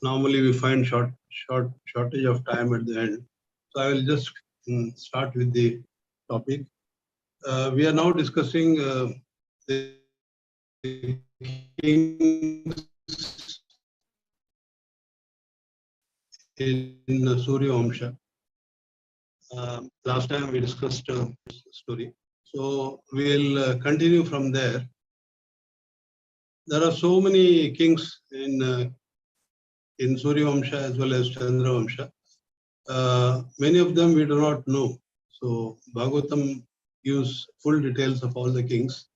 normally we find shortage of time at the end. So I will just start with the topic. We are now discussing the kings in Surya Vamsha. Last time we discussed story. So we'll continue from there. There are so many kings in Surya Vamsha as well as Chandra Vamsha. Many of them we do not know. So Bhagavatam gives full details of all the kings,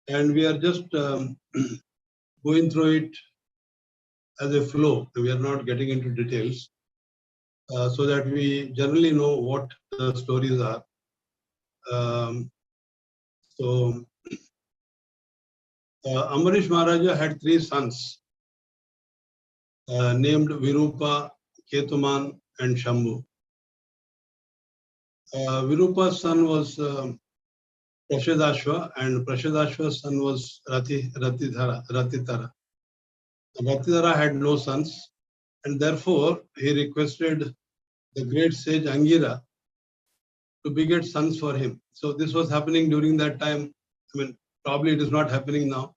and we are just going through it as a flow. We are not getting into details, so that we generally know what the stories are. So Ambarish Maharaja had 3 sons named Virupa, Ketuman, and Shambhu. Virupa's son was Prashadashva, and Prashadashva's son was Ratitara. Ratitara had no sons, and therefore he requested the great sage Angira to beget sons for him. So this was happening during that time. I mean, probably it is not happening now.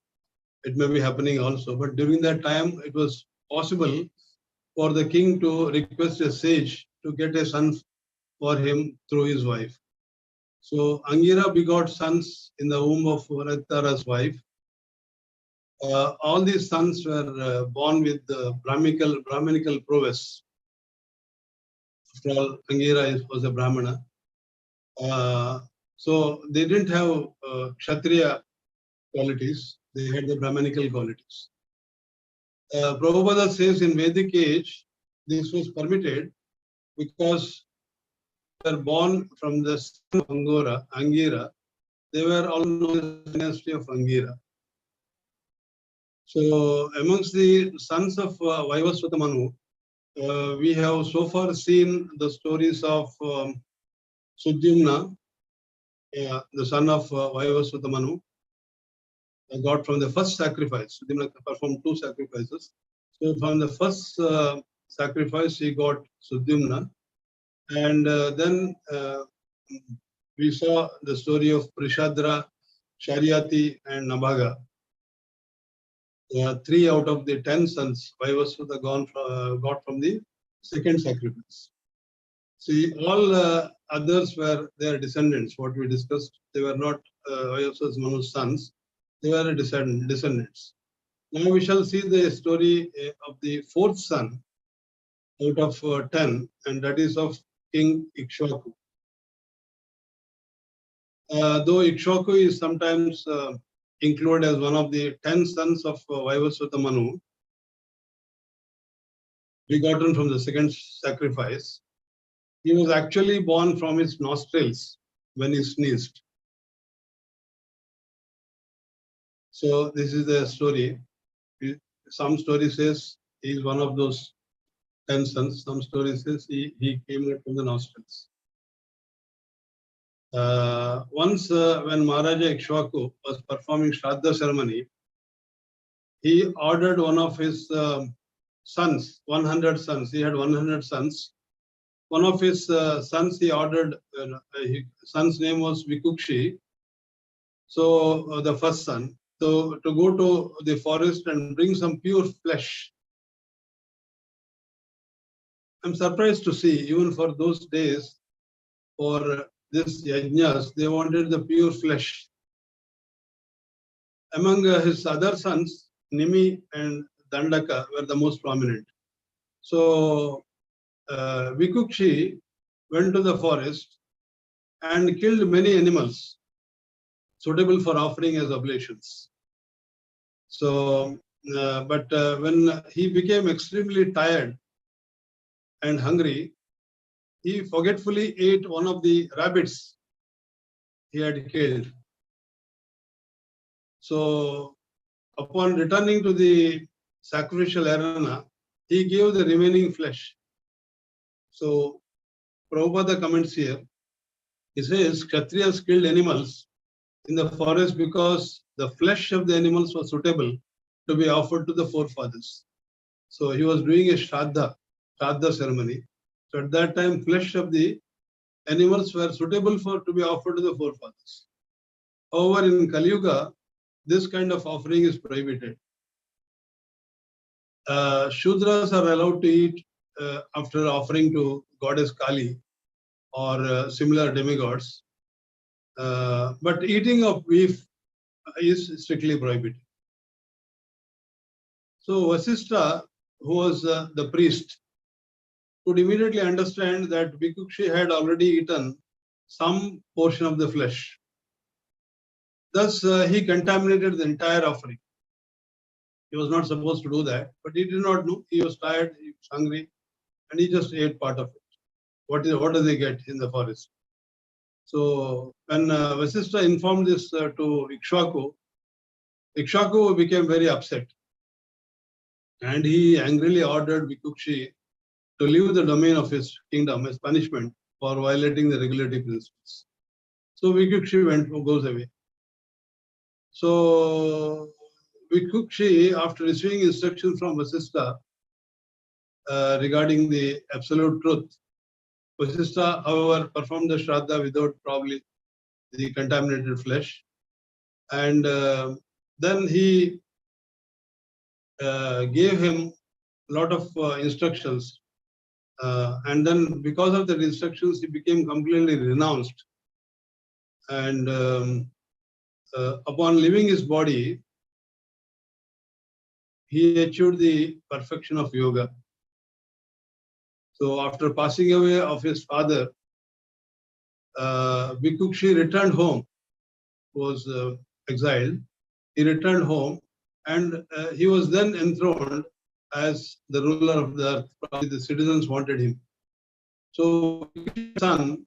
It may be happening also, but during that time it was possible for the king to request a sage to get a son for him through his wife. So Angira begot sons in the womb of Ratitara's wife. All these sons were born with Brahminical prowess. After all, Angira was a Brahmana. So they didn't have Kshatriya qualities, they had the Brahminical qualities. Prabhupada says in Vedic age, this was permitted because they were born from the son of Angira. They were all known as the Dynasty of Angira. So amongst the sons of Vaivasvata Manu, we have so far seen the stories of Sudyumna, the son of Vaivasvata Manu, got from the first sacrifice. Sudyumna performed 2 sacrifices. So from the first sacrifice, he got Sudyumna. And then we saw the story of Prishadra, Sharyati, and Nabhaga. 3 out of the 10 sons Vaivasvata got from the second sacrifice. See, all others were their descendants. What we discussed, they were not Vaivasvata Manu's sons. They were descendants. Now we shall see the story of the 4th son out of 10, and that is of King Ikshvaku. Though Ikshvaku is sometimes included as one of the 10 sons of Vaivasvata Manu, begotten from the second sacrifice, he was actually born from his nostrils when he sneezed. So this is the story. Some story says he is one of those 10 sons. Some story says he came out from the nostrils. Once when Maharaja Ikshvaku was performing Shraddha ceremony, he ordered one of his sons, 100 sons. He had 100 sons. One of his sons, he ordered, his son's name was Vikukshi. So the first son, so to go to the forest and bring some pure flesh. I'm surprised to see, even for those days, for this yajnas, they wanted the pure flesh. Among his other sons, Nimi and Dandaka were the most prominent. So Vikukshi went to the forest and killed many animals suitable for offering as oblations. So, but when he became extremely tired and hungry, he forgetfully ate one of the rabbits he had killed. So, upon returning to the sacrificial arena, he gave the remaining flesh. So, Prabhupada comments here. He says, Kshatriyas killed animals in the forest because the flesh of the animals was suitable to be offered to the forefathers. So he was doing a Shraddha ceremony. So at that time, flesh of the animals were suitable to be offered to the forefathers. However, in Kali Yuga, this kind of offering is prohibited. Shudras are allowed to eat after offering to goddess Kali or similar demigods. But eating of beef is strictly prohibited. So Vasishtha, who was the priest, could immediately understand that Bhikkhukshi had already eaten some portion of the flesh. Thus, he contaminated the entire offering. He was not supposed to do that, but he did not know. He was tired, he was hungry, and he just ate part of it. What do they get in the forest? So when Vasishtha informed this to Ikshvaku, Ikshvaku became very upset. And he angrily ordered Bhikkhukshi to leave the domain of his kingdom as punishment for violating the regulatory principles. So Bhikkhukshi goes away. So Bhikkhukshi, after receiving instructions from Vasishtha regarding the absolute truth, Vasishtha, however, performed the Shraddha without probably the contaminated flesh. And then he gave him a lot of instructions. And then because of that instructions, he became completely renounced. And upon leaving his body, he achieved the perfection of yoga. So after passing away of his father, Bhikkhukshi returned home, was exiled. He returned home and he was then enthroned as the ruler of the earth. Probably the citizens wanted him. So his son,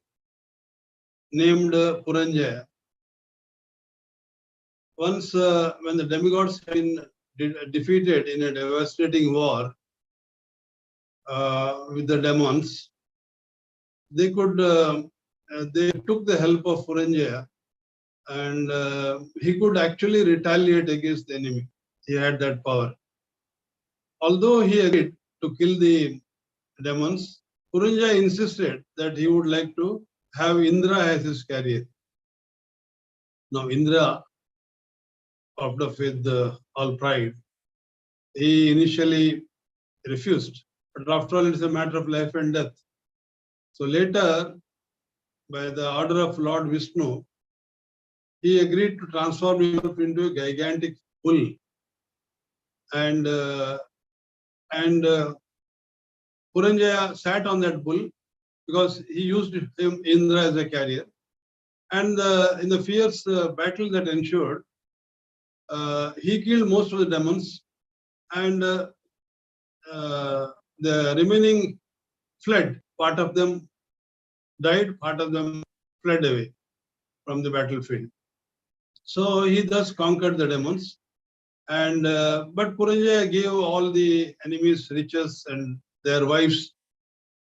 named Puranjaya, once when the demigods had been defeated in a devastating war with the demons, they took the help of Puranjaya, and he could actually retaliate against the enemy. He had that power. Although he agreed to kill the demons, Puranjaya insisted that he would like to have Indra as his carrier. Now Indra, with all pride, he initially refused. But after all, it's a matter of life and death. So later, by the order of Lord Vishnu, he agreed to transform himself into a gigantic bull. And Puranjaya sat on that bull because he used him, Indra, as a carrier. And in the fierce battle that ensued, he killed most of the demons, and the remaining fled. Part of them died, part of them fled away from the battlefield. So he thus conquered the demons. And but Puranjaya gave all the enemies riches and their wives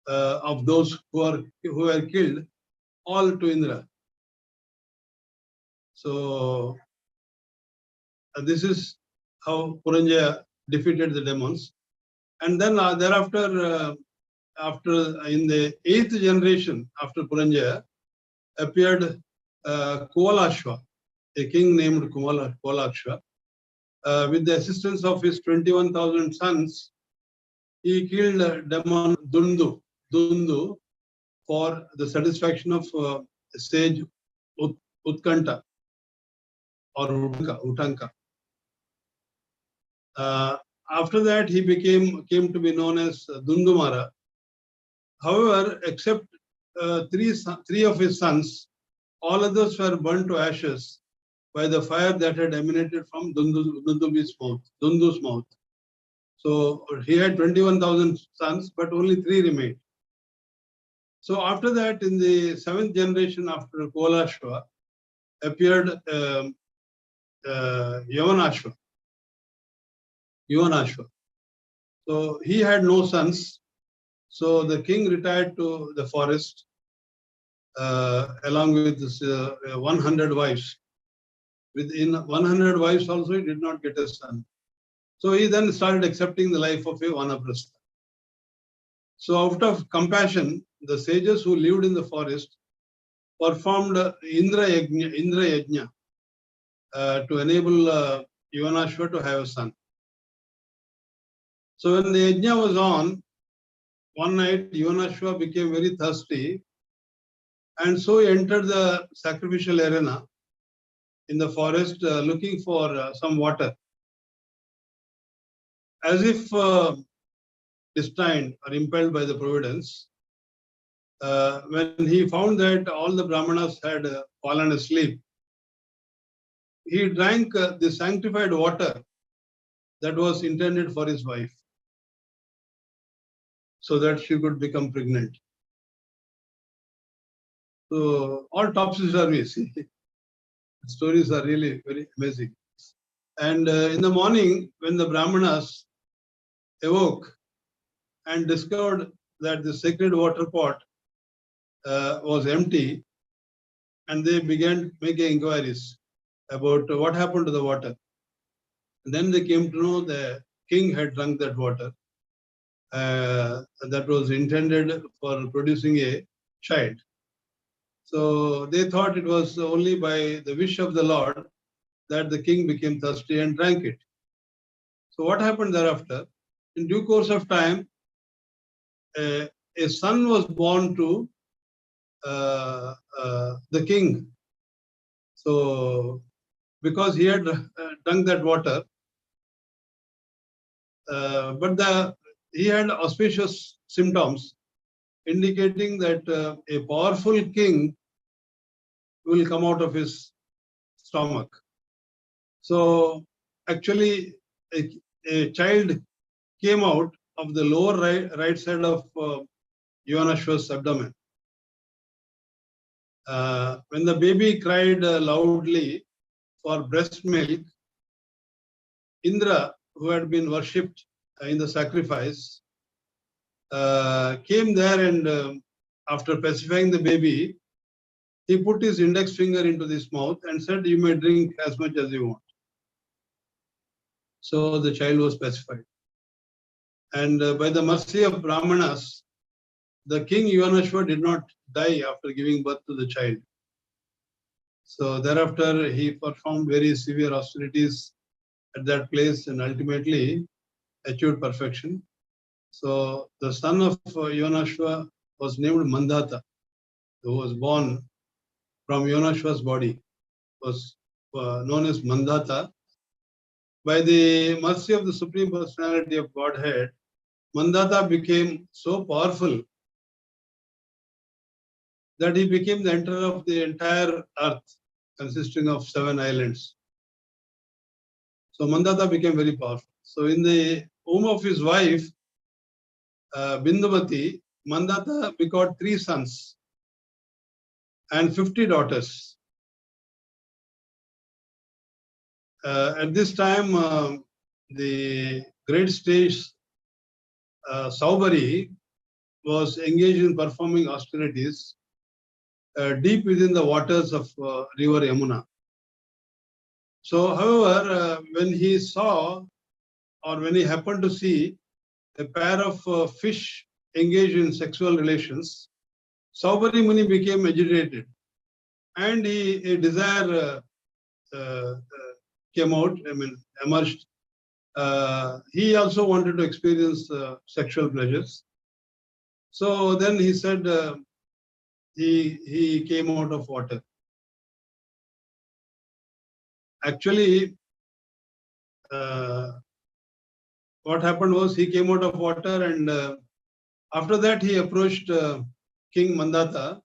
of those who were killed, all to Indra. So this is how Puranjaya defeated the demons. And then thereafter, after in the 8th generation after Puranjaya, appeared Kuvalashva, a king named Kuvalashva. With the assistance of his 21,000 sons, he killed demon Dundu for the satisfaction of sage Utkanta or Utanka. After that, he came to be known as Dundumara. However, except three of his sons, all others were burnt to ashes by the fire that had emanated from Dundu's mouth. So he had 21,000 sons, but only 3 remained. So after that, in the 7th generation after Kuvalashva, appeared Yavanashva. So he had no sons. So the king retired to the forest along with this, 100 wives. Within 100 wives also, he did not get a son. So he then started accepting the life of a vanaprastha. So out of compassion, the sages who lived in the forest performed Indra Yajna to enable Yuvanashva to have a son. So when the Yajna was on, one night Yuvanashva became very thirsty, and so he entered the sacrificial arena in the forest looking for some water. As if destined or impelled by the providence, when he found that all the Brahmanas had fallen asleep, he drank the sanctified water that was intended for his wife, so that she could become pregnant. So all topsy-turvy. The stories are really very amazing. And in the morning, when the Brahmanas awoke and discovered that the sacred water pot was empty, and they began making inquiries about what happened to the water. And then they came to know the king had drunk that water that was intended for producing a child. So they thought it was only by the wish of the Lord that the king became thirsty and drank it. So what happened thereafter? In due course of time, a son was born to the king. So because he had drunk that water, but he had auspicious symptoms indicating that a powerful king will come out of his stomach. So actually, a child came out of the lower right side of Yuvanashva's abdomen. When the baby cried loudly for breast milk, Indra, who had been worshipped in the sacrifice, came there and after pacifying the baby, he put his index finger into his mouth and said, "You may drink as much as you want." So the child was pacified. And by the mercy of Brahmanas, the king Yuvanashva did not die after giving birth to the child. So thereafter, he performed very severe austerities at that place and ultimately achieved perfection. So the son of Yuvanashva was named Mandata, who was born from Yuvanashva's body, was known as Mandata. By the mercy of the Supreme Personality of Godhead, Mandata became so powerful that he became the emperor of the entire earth, consisting of 7 islands. So Mandata became very powerful. So in the womb of his wife, Binduvati, Mandata begot 3 sons and 50 daughters. At this time, the great sage Saubari was engaged in performing austerities deep within the waters of river Yamuna. So, however, when he saw or when he happened to see a pair of fish engaged in sexual relations, Saubari Muni became agitated and a desire came out, emerged. He also wanted to experience sexual pleasures. So then he said he came out of water. Actually, what happened was he came out of water and after that he approached King Mandata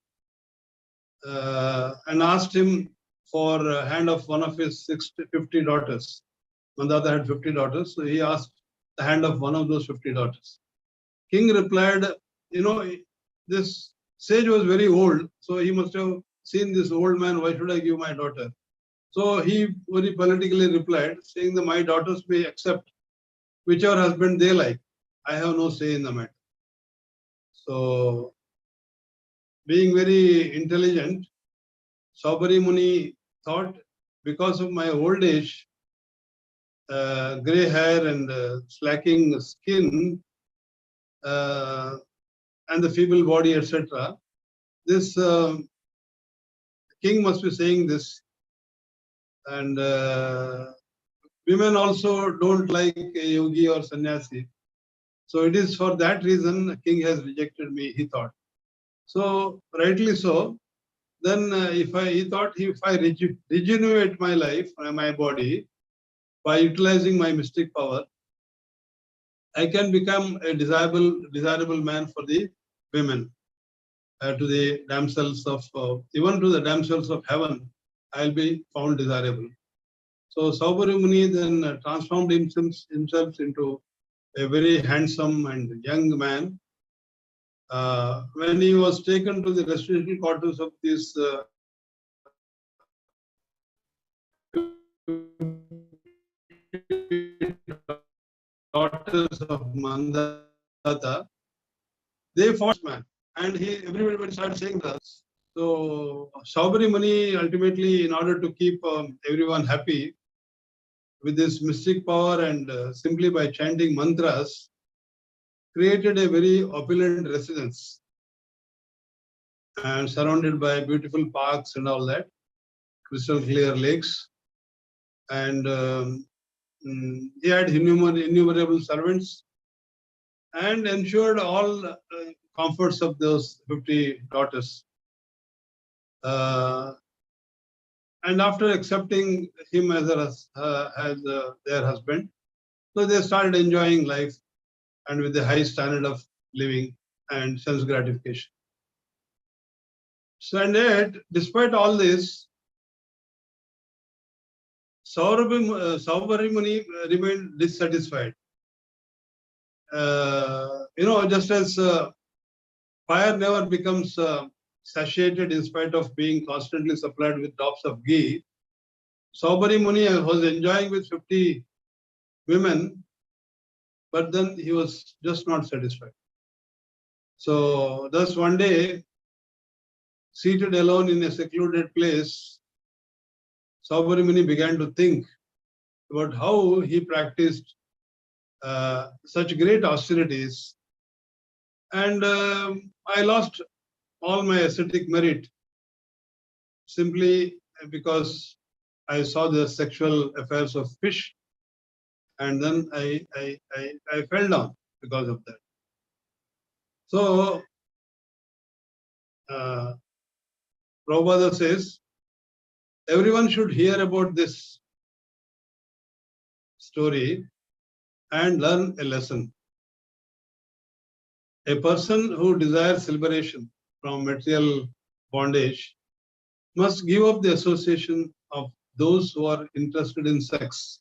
and asked him for a hand of one of his 50 daughters. Mandata had 50 daughters, so he asked the hand of one of those 50 daughters. King replied, this sage was very old, so he must have seen this old man, why should I give my daughter? So he very politically replied, saying that my daughters may accept whichever husband they like. I have no say in the matter. So, being very intelligent, Saubari Muni thought, because of my old age, gray hair and slacking skin and the feeble body, etc. This king must be saying this. And women also don't like a yogi or sannyasi. So it is for that reason the king has rejected me, he thought. So rightly so. Then he thought if I regenerate my life, my body, by utilizing my mystic power, I can become a desirable man for the women, to the damsels of, even to the damsels of heaven, I'll be found desirable. So Saubhari Muni then transformed himself into a very handsome and young man. When he was taken to the residential quarters of these daughters of Mandata, they fought this man, and everybody started saying this. So Saubhari Muni ultimately, in order to keep everyone happy with this mystic power and simply by chanting mantras, created a very opulent residence and surrounded by beautiful parks and all that, crystal clear lakes, and he had innumerable servants and ensured all comforts of those 50 daughters. And after accepting him as their husband, so they started enjoying life and with a high standard of living and sense gratification. So, and yet, despite all this, Saubhari Muni remained dissatisfied. Just as fire never becomes satiated in spite of being constantly supplied with drops of ghee, Saubhari Muni was enjoying with 50 women, but then he was just not satisfied. So thus one day, seated alone in a secluded place, Saubhari Muni began to think about how he practiced such great austerities, and I lost all my ascetic merit simply because I saw the sexual affairs of fish, and then I fell down because of that. So Prabhupada says everyone should hear about this story and learn a lesson. A person who desires liberation from material bondage must give up the association of those who are interested in sex.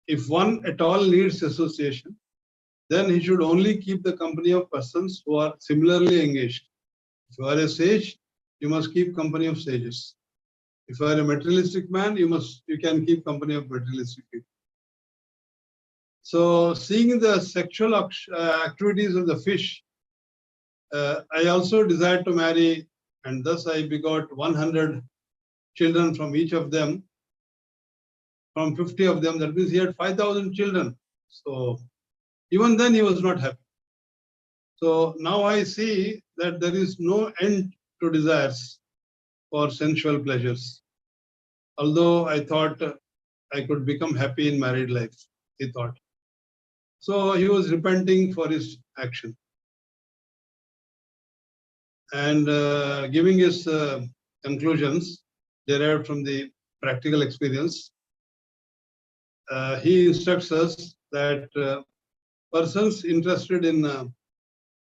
If one at all needs association, then he should only keep the company of persons who are similarly engaged. If you are a sage, you must keep company of sages. If you are a materialistic man, you can keep company of materialistic people. So, seeing the sexual activities of the fish, I also desired to marry, and thus I begot 100 children from each of them. From 50 of them, that means he had 5,000 children. So, even then he was not happy. So now I see that there is no end to desires for sensual pleasures. Although I thought I could become happy in married life, he thought. So he was repenting for his action and giving his conclusions derived from the practical experience. He instructs us that persons interested in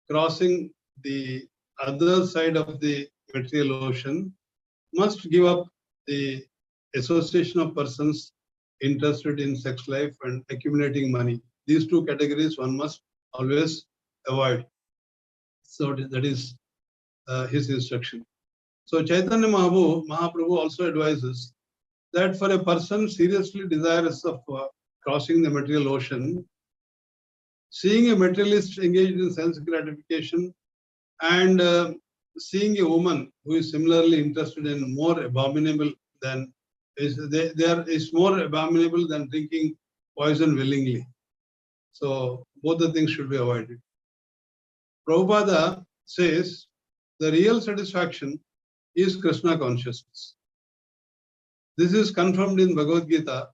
crossing the other side of the material ocean must give up the association of persons interested in sex life and accumulating money. These two categories one must always avoid. So that is his instruction. So Chaitanya Mahaprabhu also advises that for a person seriously desirous of crossing the material ocean, seeing a materialist engaged in sense gratification and seeing a woman who is similarly interested in more abominable than is more abominable than drinking poison willingly. So both the things should be avoided. Prabhupada says the real satisfaction is Krishna consciousness. This is confirmed in Bhagavad Gita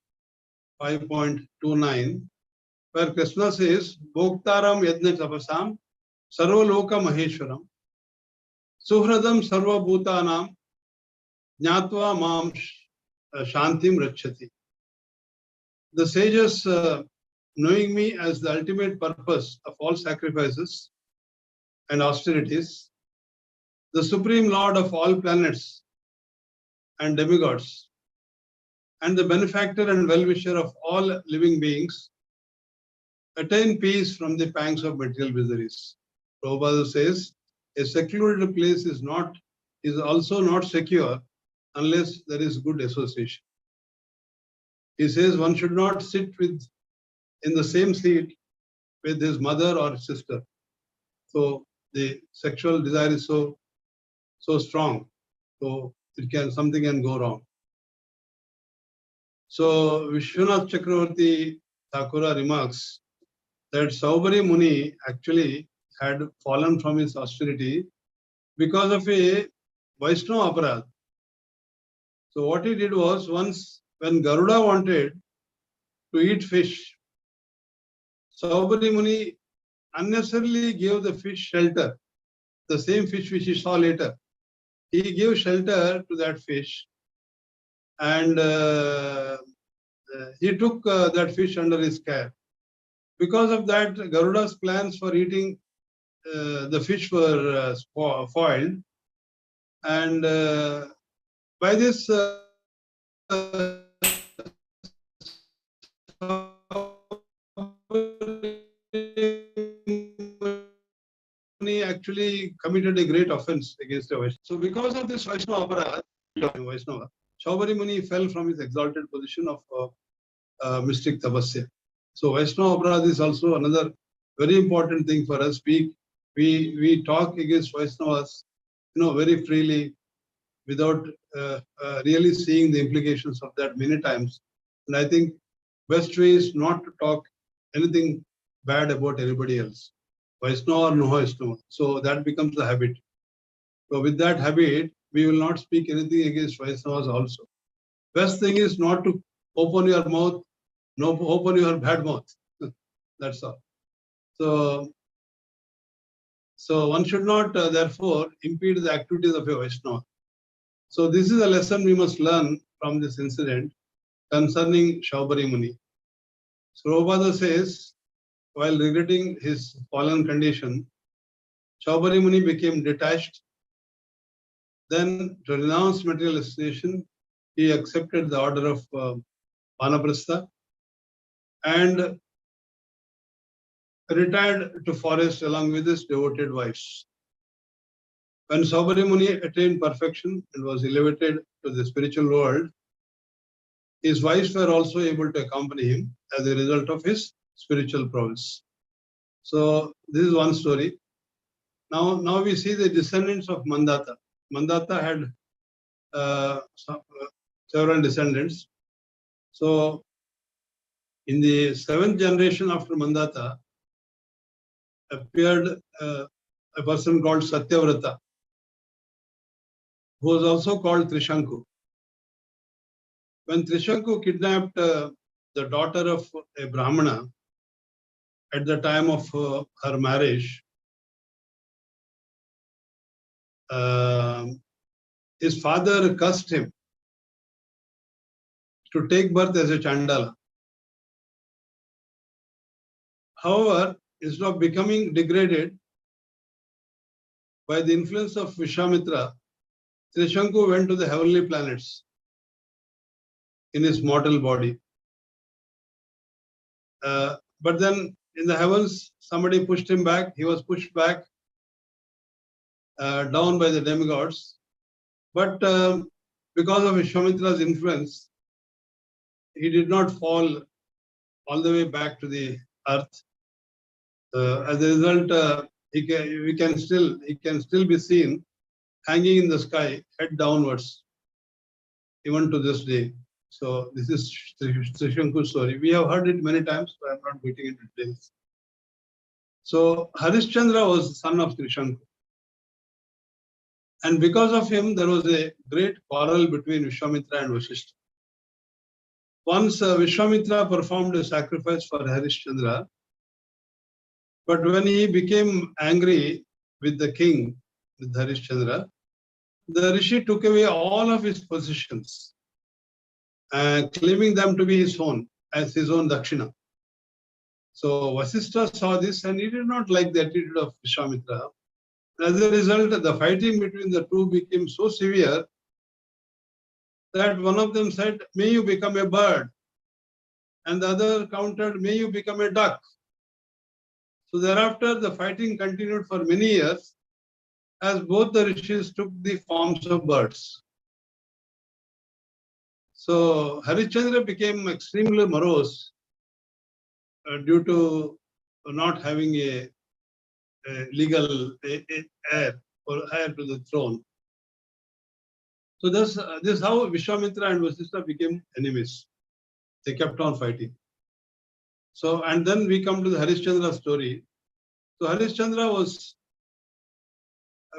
5.29, where Krishna says, Bhoktaram yadna tapasam sarvaloka maheshwaram suhradam sarva bhutanam jnatva mam shantim rachati. The sages, knowing me as the ultimate purpose of all sacrifices and austerities, the Supreme Lord of all planets and demigods, and the benefactor and well-wisher of all living beings, attain peace from the pangs of material miseries. Prabhupada says, a secluded place is also not secure unless there is good association. He says one should not sit in the same seat with his mother or sister. So the sexual desire is so strong. So something can go wrong. So Vishwanath Chakravarti Thakura remarks that Saubhari Muni actually had fallen from his austerity because of a Vaishnava aparad. So what he did was, once when Garuda wanted to eat fish, Saubhari Muni unnecessarily gave the fish shelter, the same fish which he saw later. He gave shelter to that fish, and he took that fish under his care. Because of that, Garuda's plans for eating the fish were foiled, and by this he actually committed a great offense against a Vaishnava. So because of this Vaishnava aparad, Saubhari Muni fell from his exalted position of mystic tapasya. So Vaishnava aparad is also another very important thing for us. We talk against Vaishnavas, very freely, without really seeing the implications of that many times. And I think best way is not to talk anything bad about anybody else, Vaishnava or no Vaishnava. So that becomes the habit. So with that habit, we will not speak anything against Vaishnavas also. Best thing is not to open your mouth, open your bad mouth. That's all. So one should not therefore impede the activities of a Vaishnava. So this is a lesson we must learn from this incident concerning Saubhari Muni. So Prabhupada says, while regretting his fallen condition, Saubhari Muni became detached. Then, to renounce materialization, he accepted the order of Vanaprastha and retired to forest along with his devoted wives. When Saubhari Muni attained perfection and was elevated to the spiritual world, his wives were also able to accompany him as a result of his spiritual prowess. So this is one story. Now we see the descendants of Mandata. Mandata had several descendants. So in the 7th generation after Mandata appeared a person called Satyavrata, who was also called Trishanku. When Trishanku kidnapped the daughter of a Brahmana at the time of her marriage, his father cursed him to take birth as a Chandala. However, instead of becoming degraded by the influence of Vishwamitra, Trishanku went to the heavenly planets in his mortal body. But then in the heavens, somebody pushed him back. He was pushed back down by the demigods. But because of Vishwamitra's influence, he did not fall all the way back to the earth. As a result, he can still be seen hanging in the sky, head downwards, even to this day. So this is Trishanku's story. We have heard it many times, so I am not getting into details. So Harishchandra was the son of Trishanku. And because of him, there was a great quarrel between Vishwamitra and Vasishtha. Once Vishwamitra performed a sacrifice for Harishchandra, but when he became angry with the king, with Harishchandra, the Rishi took away all of his possessions, claiming them to be his own, as his own Dakshina. So Vasishtha saw this and he did not like the attitude of Vishwamitra. As a result, the fighting between the two became so severe that one of them said, "May you become a bird," and the other countered, "May you become a duck." So thereafter, the fighting continued for many years as both the rishis took the forms of birds. So Harishchandra became extremely morose due to not having a legal heir or heir to the throne. So this is how Vishwamitra and Vasishtha became enemies. They kept on fighting. So, and then we come to the Harishchandra story. So Harishchandra was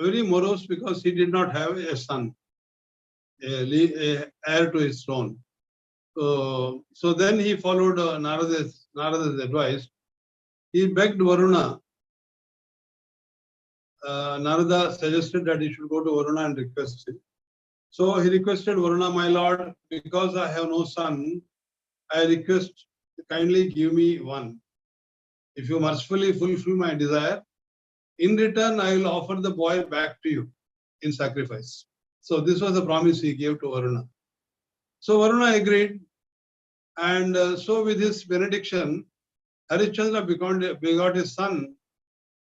very morose because he did not have a son, a heir to his throne. So then he followed Narada's advice. He begged Varuna. Narada suggested that he should go to Varuna and request him. So he requested Varuna, "My lord, because I have no son, I request kindly give me one. If you mercifully fulfill my desire, in return I will offer the boy back to you in sacrifice." So this was the promise he gave to Varuna. So Varuna agreed, and so with his benediction, Harishchandra begot a son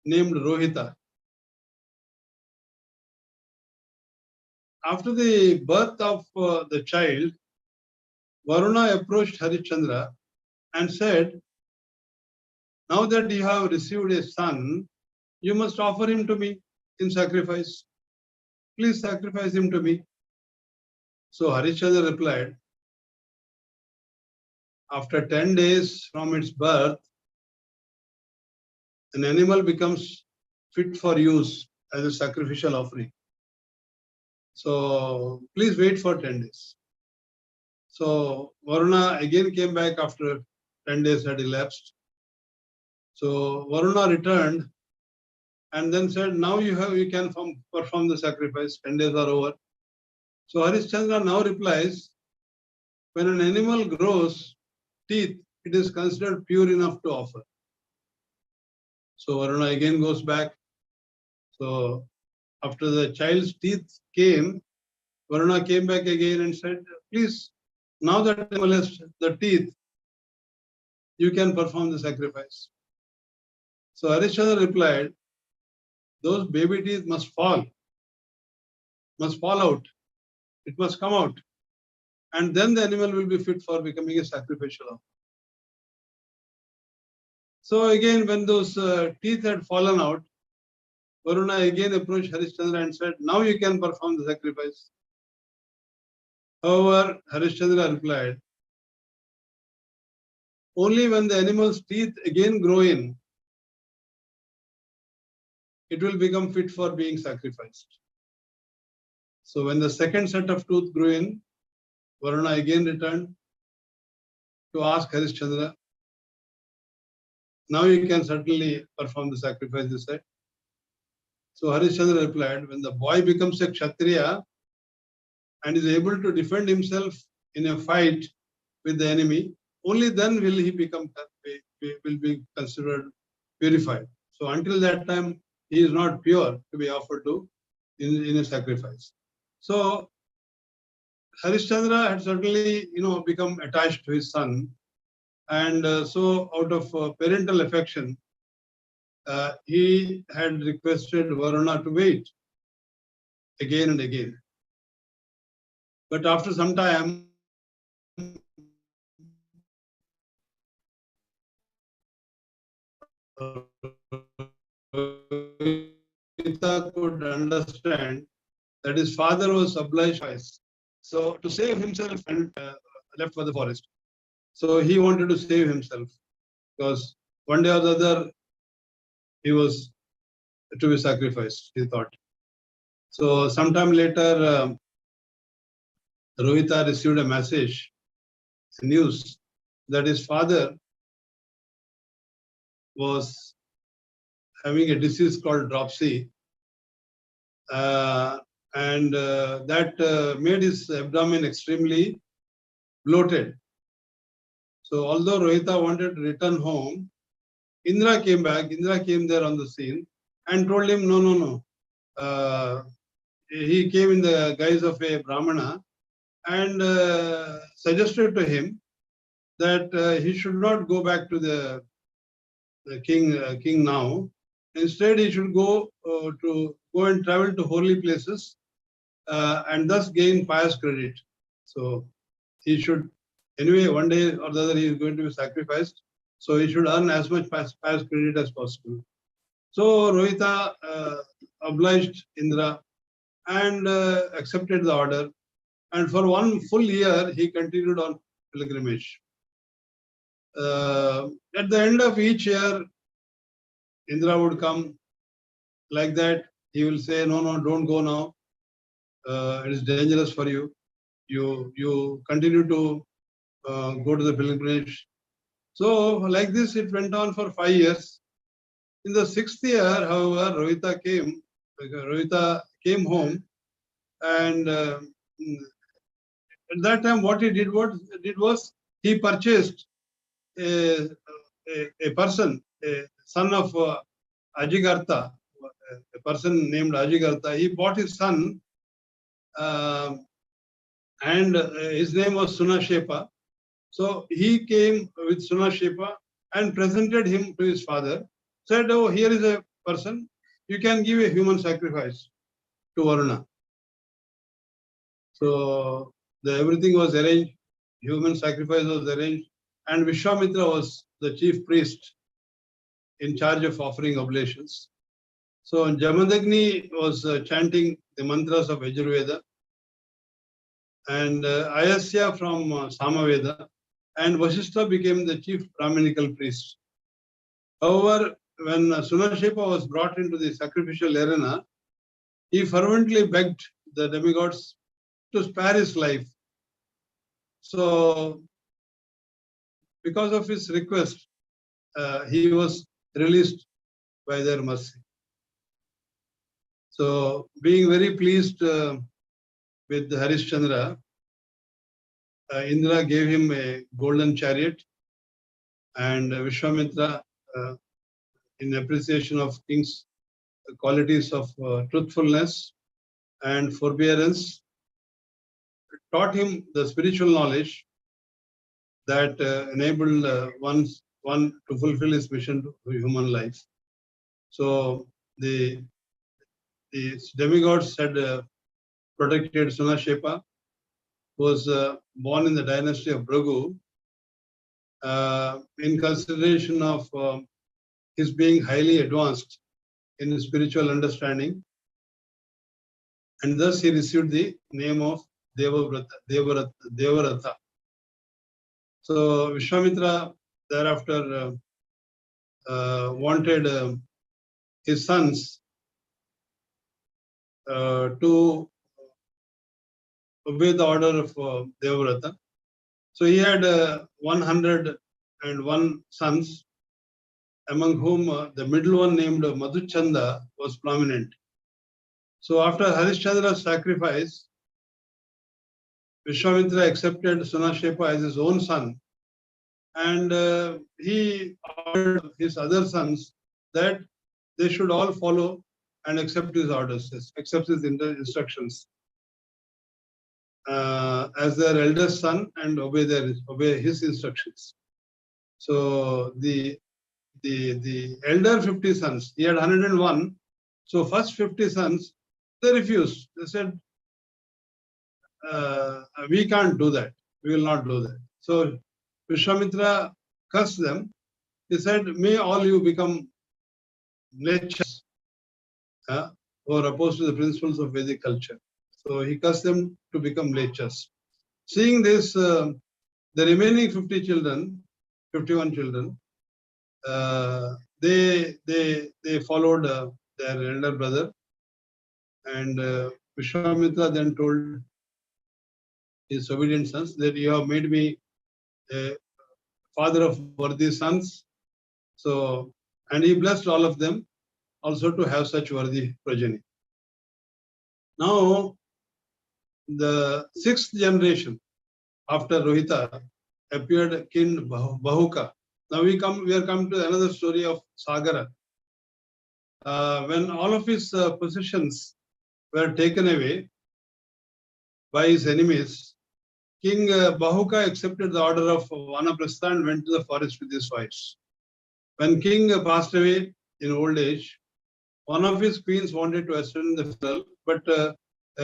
named Rohita. After the birth of the child, Varuna approached Harishchandra and said, "Now that you have received a son, you must offer him to me in sacrifice. Please sacrifice him to me." So Harishchandra replied, "After 10 days from its birth, an animal becomes fit for use as a sacrificial offering. So please wait for 10 days. So Varuna again came back after 10 days had elapsed. So Varuna returned and then said, "Now you can perform the sacrifice. 10 days are over." So Harishchandra now replies, "When an animal grows teeth, it is considered pure enough to offer." So Varuna again goes back. So after the child's teeth came, Varuna came back again and said, "Please, now that the animal has the teeth, you can perform the sacrifice." So Harishchandra replied, "Those baby teeth must fall out. It must come out. And then the animal will be fit for becoming a sacrificial offering." So again, when those teeth had fallen out, Varuna again approached Harishchandra and said, "Now you can perform the sacrifice." However, Harishchandra replied, "Only when the animal's teeth again grow in, it will become fit for being sacrificed." So when the second set of tooth grew in, Varuna again returned to ask Harishchandra, "Now you can certainly perform the sacrifice," he said. So Harishchandra replied, "When the boy becomes a Kshatriya and is able to defend himself in a fight with the enemy, only then will he be considered purified. So until that time, he is not pure to be offered to in a sacrifice." So Harishchandra had certainly, become attached to his son, and so out of parental affection, he had requested Varuna to wait again and again. But after some time, Sita could understand that his father was obliged. So to save himself and left for the forest. So he wanted to save himself because one day or the other he was to be sacrificed, he thought. So sometime later, Rohita received a message, news that his father was having a disease called dropsy, and that made his abdomen extremely bloated. So although Rohita wanted to return home, Indra came back. Indra came there on the scene and told him, no. He came in the guise of a Brahmana and suggested to him that he should not go back to the king now. Instead, he should go and travel to holy places and thus gain pious credit. So he should, anyway, one day or the other he is going to be sacrificed. So he should earn as much pious credit as possible. So Rohita obliged Indra and accepted the order. And for 1 full year, he continued on pilgrimage. At the end of each year, Indra would come like that. He will say, no, don't go now. It is dangerous for you. You continue to go to the pilgrimage. So like this, it went on for 5 years. In the 6th year, however, Rohita came home, and at that time, what he did was he purchased a person, a son of Ajigartha, a person named Ajigartha. He bought his son, and his name was Sunashepa. So he came with Sunashepa and presented him to his father. Said, oh, here is a person. You can give a human sacrifice to Varuna. So everything was arranged. Human sacrifice was arranged. And Vishwamitra was the chief priest in charge of offering oblations. So Jamadagni was chanting the mantras of Yajurveda, and Ayasya from Samaveda, and Vasishtha became the chief Brahminical priest. However, when Sunashepa was brought into the sacrificial arena, he fervently begged the demigods to spare his life. So, because of his request, he was released by their mercy. So, being very pleased with Harishchandra, Indra gave him a golden chariot, and Vishwamitra, in appreciation of king's qualities of truthfulness and forbearance, taught him the spiritual knowledge that enabled one to fulfill his mission to human life. So the demigods had protected Sunashepa, who was born in the dynasty of Bhrigu, in consideration of his being highly advanced in his spiritual understanding, and thus he received the name of Devaratha. So Vishwamitra thereafter wanted his sons to obey the order of Devaratha. So he had 101 sons, among whom the middle one named Madhuchanda was prominent. So after Harishchandra's sacrifice, Vishwamitra accepted Sunashepa as his own son, and he ordered his other sons that they should all follow and accept his orders, accept his instructions as their eldest son and obey his instructions. So the elder 50 sons, he had 101. So first 50 sons, they refused. They said, we can't do that. We will not do that. So Vishwamitra cursed them. He said, may all you become lechas, who are opposed to the principles of Vedic culture. So he cursed them to become lechas. Seeing this, The remaining 51 children, they followed their elder brother, and Vishwamitra then told his obedient sons that you have made me a father of worthy sons. So, and he blessed all of them also to have such worthy progeny. Now, the sixth generation after Rohita appeared King Bahuka. Now we are come to another story of Sagara. When all of his possessions were taken away by his enemies, King Bahuka accepted the order of Vanaprastha and went to the forest with his wives. When King passed away in old age, one of his queens wanted to ascend the throne, but a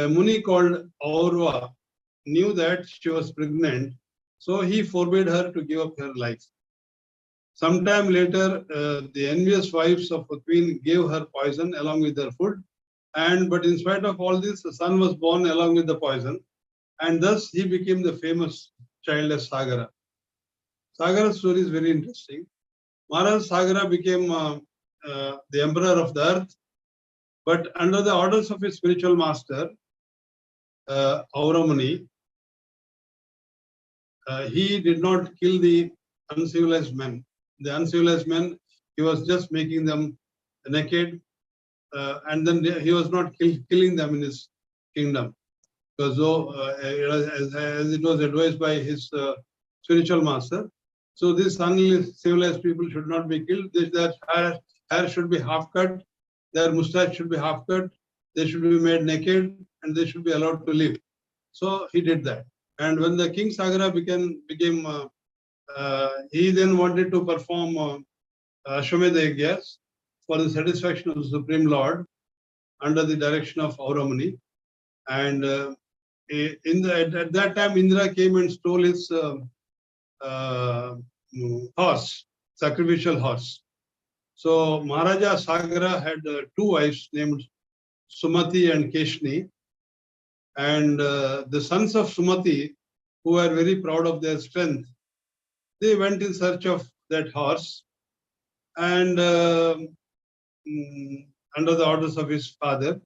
Muni called Aurva knew that she was pregnant, so he forbade her to give up her life. Sometime later, the envious wives of a queen gave her poison along with her food, but in spite of all this, a son was born along with the poison, and thus he became the famous child as Sagara. Sagara's story is very interesting. Maharaj Sagara became the emperor of the earth, but under the orders of his spiritual master, Auramuni, he did not kill the uncivilized men. The uncivilized men, he was just making them naked, and then he was not killing them in his kingdom. Because as it was advised by his spiritual master, so these uncivilized people should not be killed. Their hair should be half cut, their mustache should be half cut, they should be made naked, and they should be allowed to live. So he did that. And when the King Sagara became he then wanted to perform Ashwamedha Yagyas for the satisfaction of the Supreme Lord under the direction of Auramuni. And at that time, Indra came and stole his horse, sacrificial horse. So Maharaja Sagara had two wives named Sumati and Keshni. And the sons of Sumati, who were very proud of their strength, they went in search of that horse, and under the orders of his father.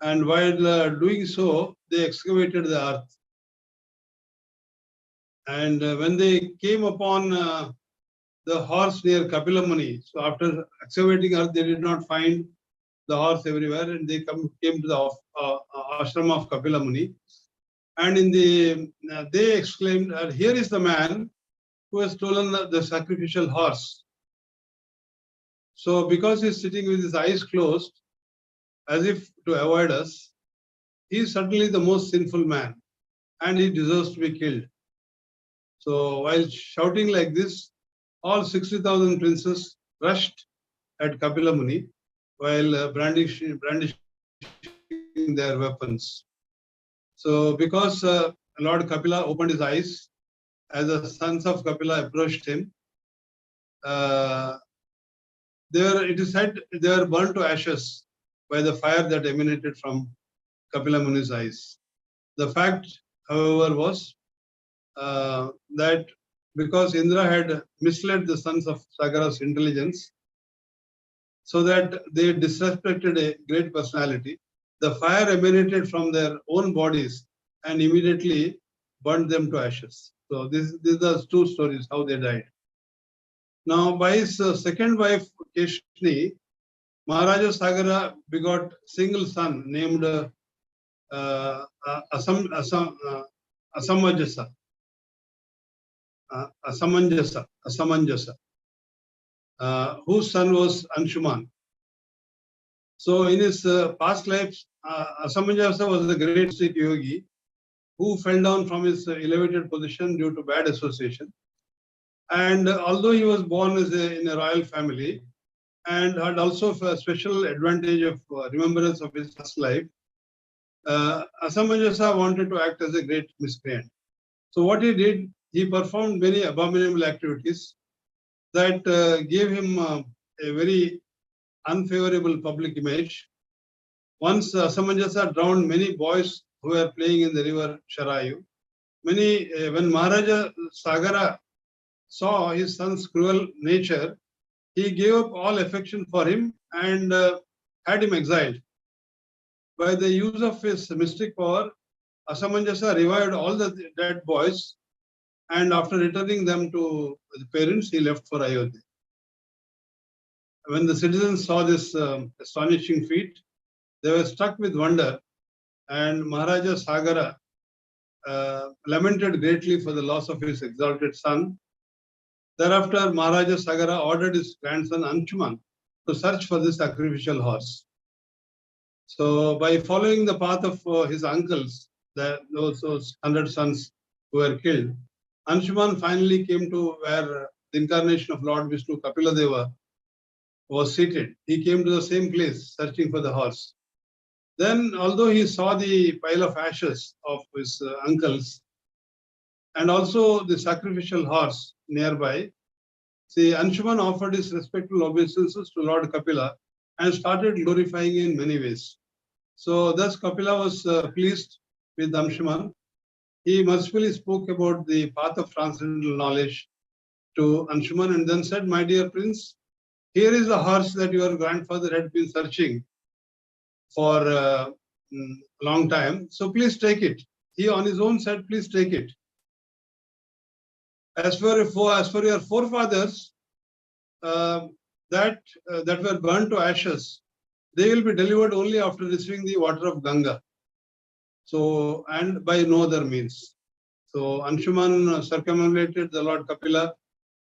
And while doing so, they excavated the earth. And when they came upon the horse near Kapilamuni, so after excavating earth, they did not find the horse everywhere, and they came to the ashram of Kapilamuni. And they exclaimed, "Here is the man who has stolen the sacrificial horse." So because he's sitting with his eyes closed, as if to avoid us, he is certainly the most sinful man, and he deserves to be killed. So while shouting like this, all 60,000 princes rushed at Kapilamuni while brandishing their weapons. So because Lord Kapila opened his eyes, as the sons of Kapila approached him, it is said they were burned to ashes by the fire that emanated from Kapila Muni's eyes. The fact, however, was that because Indra had misled the sons of Sagara's intelligence, so that they disrespected a great personality, the fire emanated from their own bodies and immediately burned them to ashes. So these are two stories how they died. Now, by his second wife Keshni, Maharaja Sagara begot single son named Asamajasa, whose son was Anshuman. So in his past lives, Asamajasa was a great Sikh yogi who fell down from his elevated position due to bad association. And although he was born in a royal family and had also a special advantage of remembrance of his past life, Asamajasa wanted to act as a great miscreant. So what he did, he performed many abominable activities that gave him a very unfavorable public image. Once Asamajasa drowned many boys who were playing in the river Sharayu. when Maharaja Sagara saw his son's cruel nature, he gave up all affection for him and had him exiled. By the use of his mystic power, Asamanjasa revived all the dead boys, and after returning them to the parents, he left for Ayodhya. When the citizens saw this astonishing feat, they were struck with wonder, and Maharaja Sagara lamented greatly for the loss of his exalted son. Thereafter, Maharaja Sagara ordered his grandson Anshuman to search for this sacrificial horse. So, by following the path of his uncles, those 100 sons who were killed, Anshuman finally came to where the incarnation of Lord Vishnu, Kapiladeva, was seated. He came to the same place, searching for the horse. Then, although he saw the pile of ashes of his uncles and also the sacrificial horse nearby, Anshuman offered his respectful obeisances to Lord Kapila and started glorifying him in many ways. So, thus Kapila was pleased with Anshuman. He mercifully spoke about the path of transcendental knowledge to Anshuman and then said, "My dear prince, here is the horse that your grandfather had been searching for a long time. So please take it." He on his own said, "Please take it. As for your forefathers that were burnt to ashes, they will be delivered only after receiving the water of Ganga. So, and by no other means." So Anshuman circumambulated the Lord Kapila,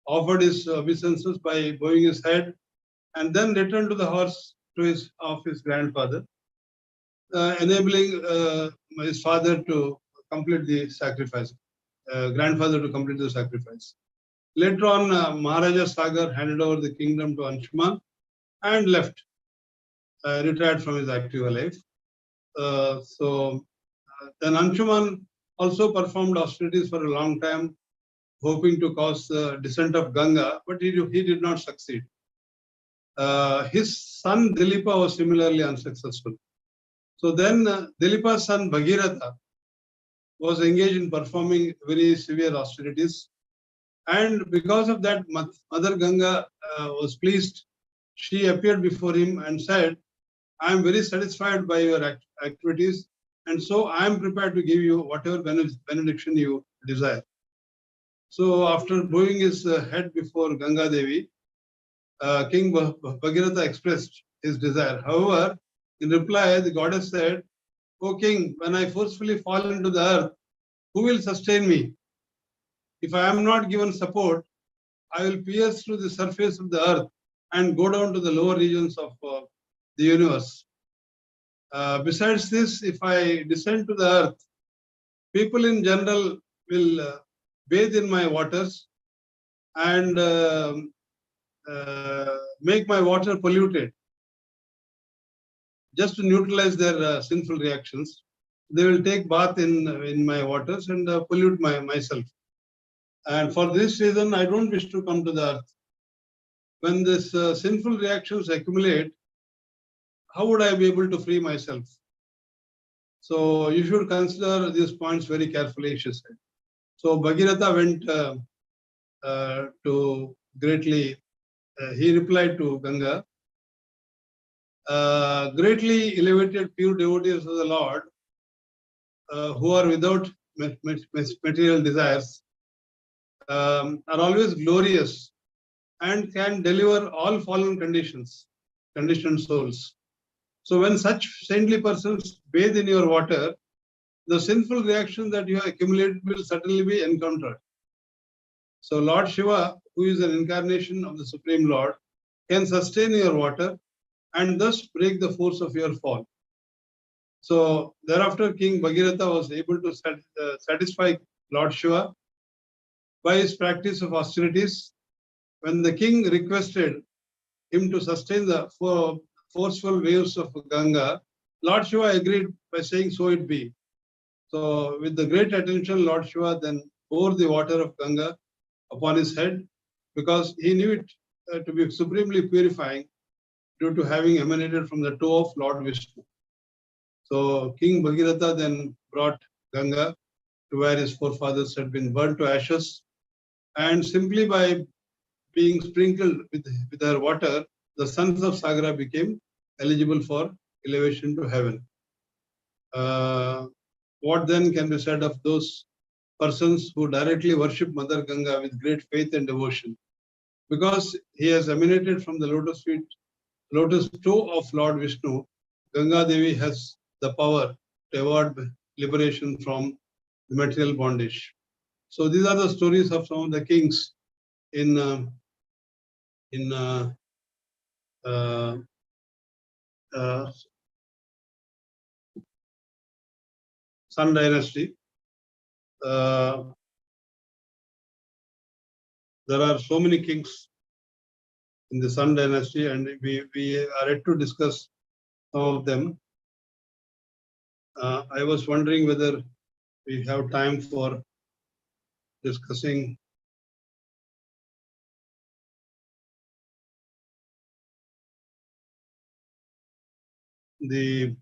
offered his obeisances by bowing his head, and then returned to the horse of his grandfather, enabling his father to complete the sacrifice, grandfather to complete the sacrifice. Later on, Maharaja Sagar handed over the kingdom to Anshuman and left, retired from his active life. Then Anshuman also performed austerities for a long time, hoping to cause the descent of Ganga, but he did not succeed. His son Dilipa was similarly unsuccessful. So then Dilipa's son Bhagiratha was engaged in performing very severe austerities. And because of that, Mother Ganga was pleased. She appeared before him and said, "I am very satisfied by your activities, and so I am prepared to give you whatever benediction you desire." So after bowing his head before Ganga Devi, King Bhagiratha expressed his desire. However, in reply, the goddess said, "O king, when I forcefully fall into the earth, who will sustain me? If I am not given support, I will pierce through the surface of the earth and go down to the lower regions of the universe. Besides this, if I descend to the earth, people in general will bathe in my waters and make my water polluted, just to neutralize their sinful reactions. They will take bath in my waters and pollute myself. And for this reason, I don't wish to come to the earth. When this sinful reactions accumulate, how would I be able to free myself? So you should consider these points very carefully," she said. So Bhagiratha went to greatly, he replied to Ganga, "Greatly elevated pure devotees of the Lord who are without material desires are always glorious and can deliver all fallen conditioned souls. So when such saintly persons bathe in your water, the sinful reaction that you have accumulated will certainly be encountered. So Lord Shiva, who is an incarnation of the Supreme Lord, can sustain your water and thus break the force of your fall." So thereafter, King Bhagiratha was able to satisfy Lord Shiva by his practice of austerities. When the king requested him to sustain the forceful waves of Ganga, Lord Shiva agreed by saying, "So it be." So with the great attention, Lord Shiva then poured the water of Ganga upon his head, because he knew it to be supremely purifying due to having emanated from the toe of Lord Vishnu. So King Bhagiratha then brought Ganga to where his forefathers had been burnt to ashes. And simply by being sprinkled with her water, the sons of Sagara became eligible for elevation to heaven. What then can be said of those persons who directly worship Mother Ganga with great faith and devotion? Because he has emanated from the lotus toe of Lord Vishnu, Ganga Devi has the power to award liberation from the material bondage. So these are the stories of some of the kings in uh, uh, Sun Dynasty. There are so many kings in the Sun Dynasty, and we are yet to discuss some of them. I was wondering whether we have time for discussing the